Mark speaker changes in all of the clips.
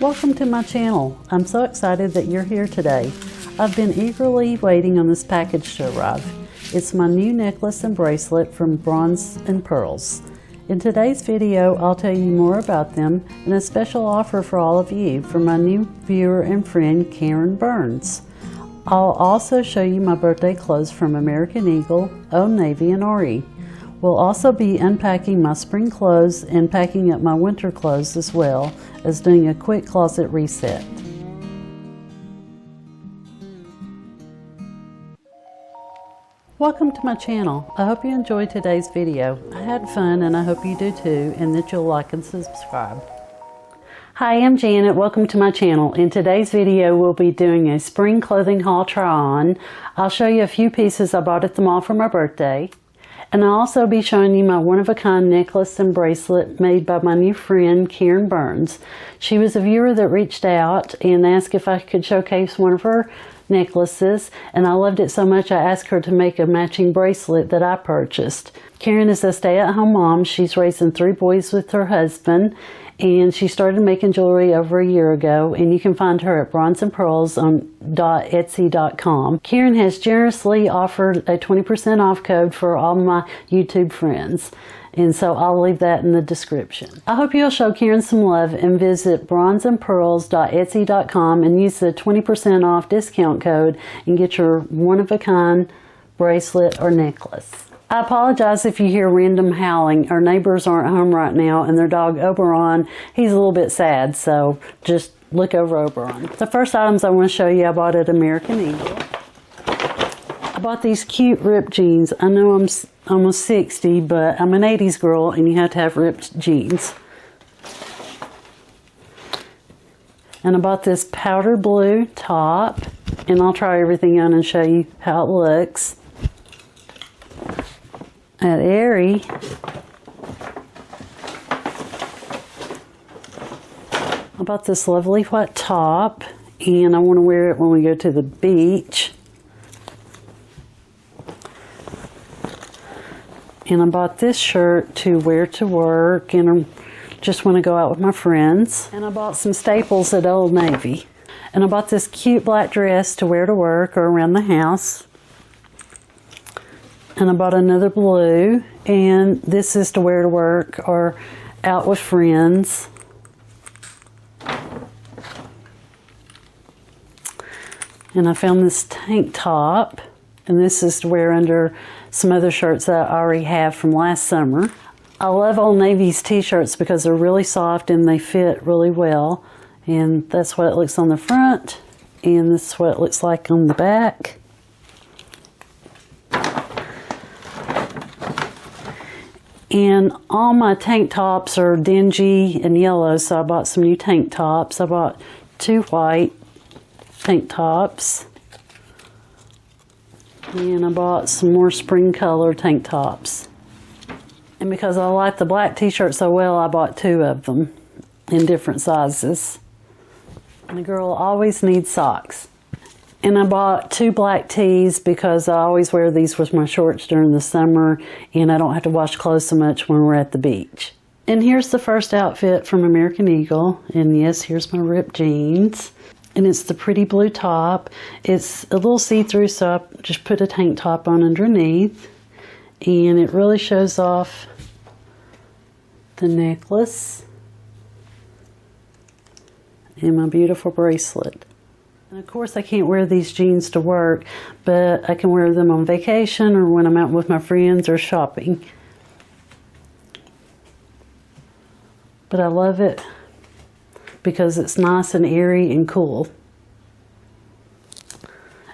Speaker 1: Welcome to my channel. I'm so excited that you're here today. I've been eagerly waiting on this package to arrive. It's my new necklace and bracelet from Bronze and Pearls. In today's video, I'll tell you more about them and a special offer for all of you from my new viewer and friend, Karen Burns. I'll also show you my birthday clothes from American Eagle, Old Navy, and RE. We'll also be unpacking my spring clothes and packing up my winter clothes as well as doing a quick closet reset. Welcome to my channel. I hope you enjoyed today's video. I had fun and I hope you do too, and that you'll like and subscribe. Hi, I'm Janet. Welcome to my channel. In today's video, we'll be doing a spring clothing haul try on. I'll show you a few pieces I bought at the mall for my birthday. And I'll also be showing you my one-of-a-kind necklace and bracelet made by my new friend, Karen Burns. She was a viewer that reached out and asked if I could showcase one of her necklaces, and I loved it so much I asked her to make a matching bracelet that I purchased. Karen is a stay-at-home mom. She's raising 3 boys with her husband, and she started making jewelry over a year ago, and you can find her at Bronze and Pearls on .etsy.com. Karen has generously offered a 20% off code for all my YouTube friends, and so I'll leave that in the description. I hope you'll show Karen some love and visit bronzeandpearls.etsy.com and use the 20% off discount code and get your one-of-a-kind bracelet or necklace. I apologize if you hear random howling. Our neighbors aren't home right now, and their dog Oberon, he's a little bit sad, so just look over Oberon. The first items I want to show you I bought at American Eagle. I bought these cute ripped jeans. I know I'm almost 60, but I'm an 80s girl, and you have to have ripped jeans. And I bought this powder blue top, and I'll try everything on and show you how it looks. At Aerie, I bought this lovely white top, and I want to wear it when we go to the beach. And I bought this shirt to wear to work, and I just want to go out with my friends. And I bought some staples at Old Navy. And I bought this cute black dress to wear to work or around the house. And I bought another blue, and this is to wear to work or out with friends. And I found this tank top, and this is to wear under some other shirts that I already have from last summer. I love Old Navy's t-shirts because they're really soft and they fit really well. And that's what it looks on the front, and this is what it looks like on the back. And all my tank tops are dingy and yellow, so I bought some new tank tops. I bought 2 white tank tops. And I bought some more spring color tank tops. And because I like the black t-shirt so well, I bought 2 of them in different sizes. And a girl always needs socks. And I bought 2 black tees because I always wear these with my shorts during the summer, and I don't have to wash clothes so much when we're at the beach. And here's the first outfit from American Eagle. And yes, here's my ripped jeans. And it's the pretty blue top. It's a little see-through, so I just put a tank top on underneath. And it really shows off the necklace and my beautiful bracelet. And of course, I can't wear these jeans to work, but I can wear them on vacation or when I'm out with my friends or shopping. But I love it because it's nice and airy and cool.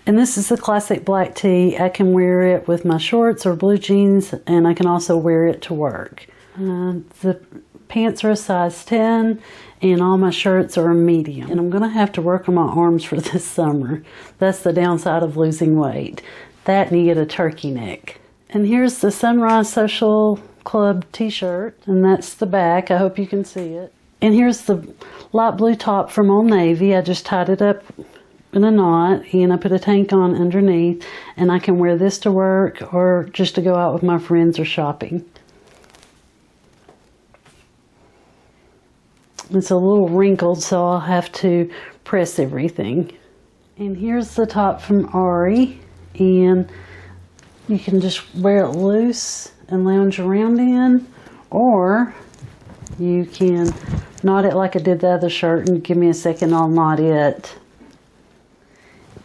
Speaker 1: And this is the classic black tee. I can wear it with my shorts or blue jeans, and I can also wear it to work. The pants are a size 10, and all my shirts are a medium. And I'm going to have to work on my arms for this summer. That's the downside of losing weight. That and you get a turkey neck. And here's the Sunrise Social Club t-shirt, and that's the back. I hope you can see it. And here's the light blue top from Old Navy. I just tied it up in a knot, and I put a tank on underneath, and I can wear this to work or just to go out with my friends or shopping. It's a little wrinkled, so I'll have to press everything. And here's the top from Ari, and you can just wear it loose and lounge around in, or you can knot it like I did the other shirt, and give me a second, I'll knot it.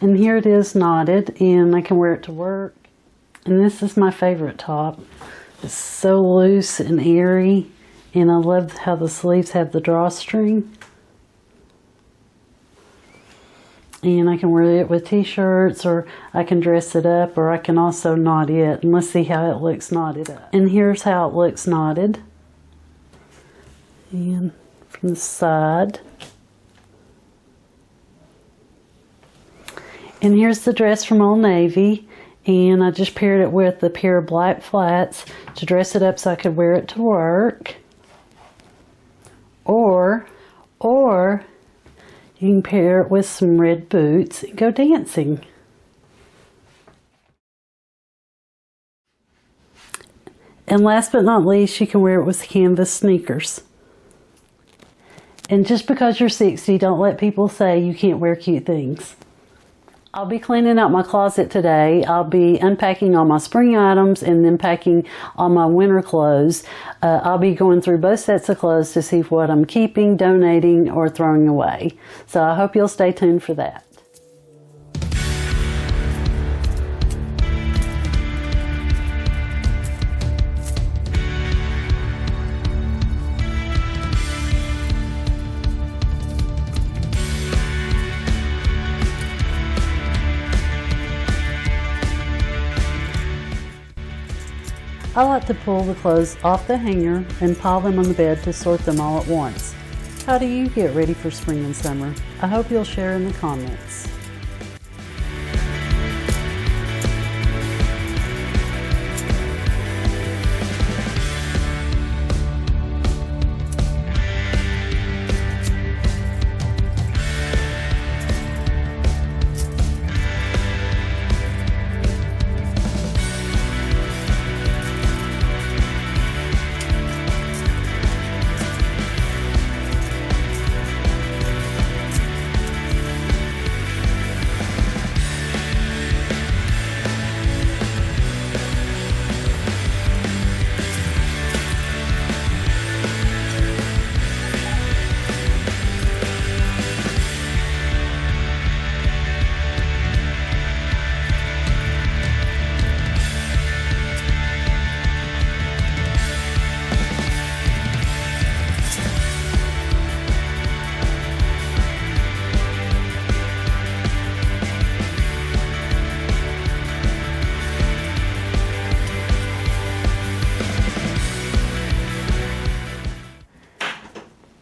Speaker 1: And here it is knotted, and I can wear it to work. And this is my favorite top. It's so loose and airy, and I love how the sleeves have the drawstring. And I can wear it with t-shirts, or I can dress it up, or I can also knot it. And let's see how it looks knotted up. And here's how it looks knotted. And from the side. And here's the dress from Old Navy. And I just paired it with a pair of black flats to dress it up so I could wear it to work. Or you can pair it with some red boots and go dancing. And last but not least, you can wear it with canvas sneakers. And just because you're 60, don't let people say you can't wear cute things. I'll be cleaning out my closet today. I'll be unpacking all my spring items and then packing all my winter clothes. I'll be going through both sets of clothes to see what I'm keeping, donating, or throwing away. So I hope you'll stay tuned for that. I like to pull the clothes off the hanger and pile them on the bed to sort them all at once. How do you get ready for spring and summer? I hope you'll share in the comments.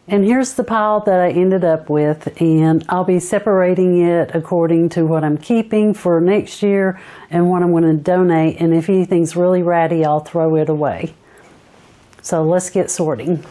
Speaker 1: And here's the pile that I ended up with, and I'll be separating it according to what I'm keeping for next year and what I'm going to donate, and if anything's really ratty, I'll throw it away. So let's get sorting.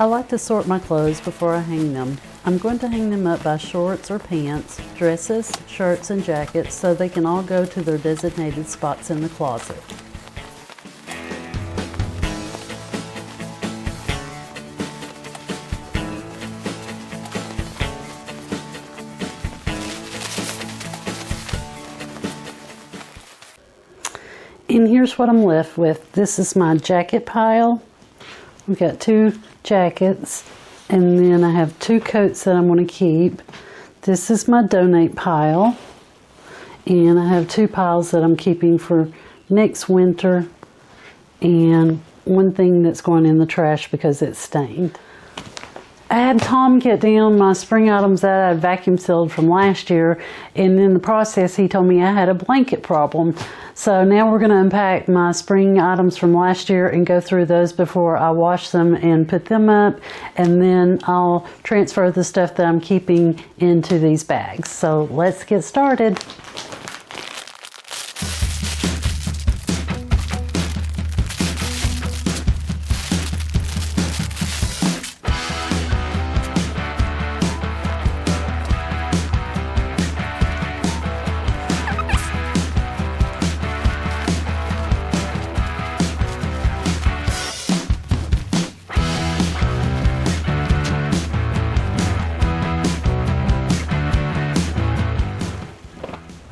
Speaker 1: I like to sort my clothes before I hang them. I'm going to hang them up by shorts or pants, dresses, shirts, and jackets so they can all go to their designated spots in the closet. And here's what I'm left with. This is my jacket pile. We've got 2 jackets, and then I have 2 coats that I'm going to keep. This is my donate pile, and I have 2 piles that I'm keeping for next winter, and 1 thing that's going in the trash because it's stained. I had Tom get down my spring items that I had vacuum sealed from last year, and in the process he told me I had a blanket problem. So now we're going to unpack my spring items from last year and go through those before I wash them and put them up, and then I'll transfer the stuff that I'm keeping into these bags. So let's get started.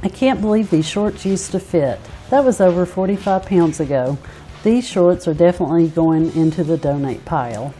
Speaker 1: I can't believe these shorts used to fit. That was over 45 pounds ago. These shorts are definitely going into the donate pile.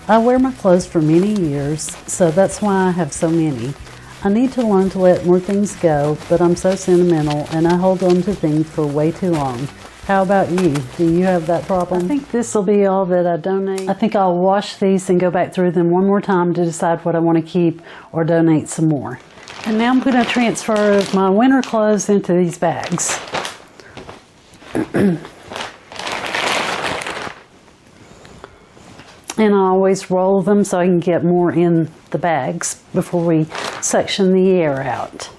Speaker 1: I wear my clothes for many years, so that's why I have so many. I need to learn to let more things go, but I'm so sentimental and I hold on to things for way too long. How about you? Do you have that problem? I think this will be all that I donate. I think I'll wash these and go back through them one more time to decide what I want to keep or donate some more. And now I'm going to transfer my winter clothes into these bags. And I always roll them so I can get more in the bags before we suction the air out.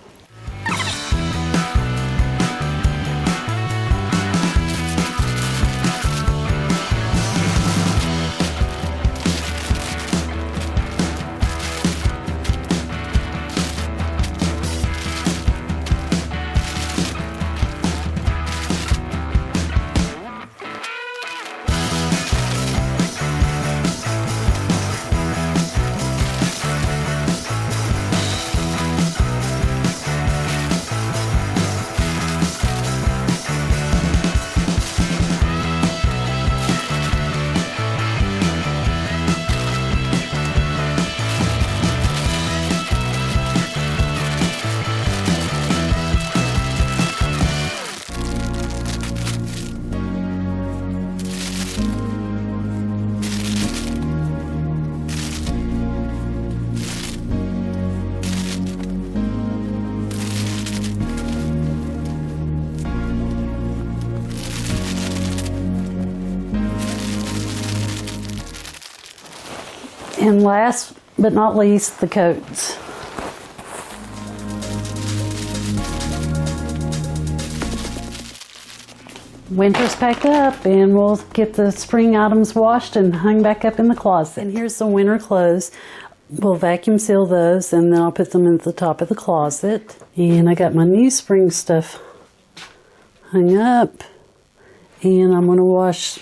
Speaker 1: And last but not least, the coats. Winter's packed up and we'll get the spring items washed and hung back up in the closet. And here's the winter clothes. We'll vacuum seal those and then I'll put them at the top of the closet. And I got my new spring stuff hung up. And I'm going to wash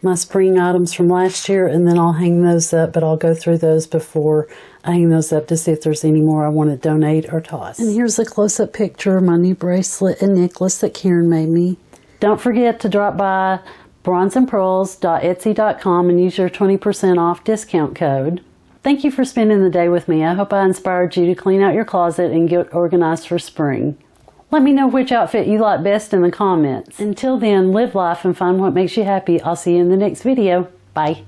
Speaker 1: my spring items from last year and then I'll hang those up, but I'll go through those before I hang those up to see if there's any more I want to donate or toss. And here's a close-up picture of my new bracelet and necklace that Karen made me. Don't forget to drop by bronzeandpearls.etsy.com and use your 20% off discount code. Thank you for spending the day with me. I hope I inspired you to clean out your closet and get organized for spring. Let me know which outfit you like best in the comments. Until then, live life and find what makes you happy. I'll see you in the next video. Bye.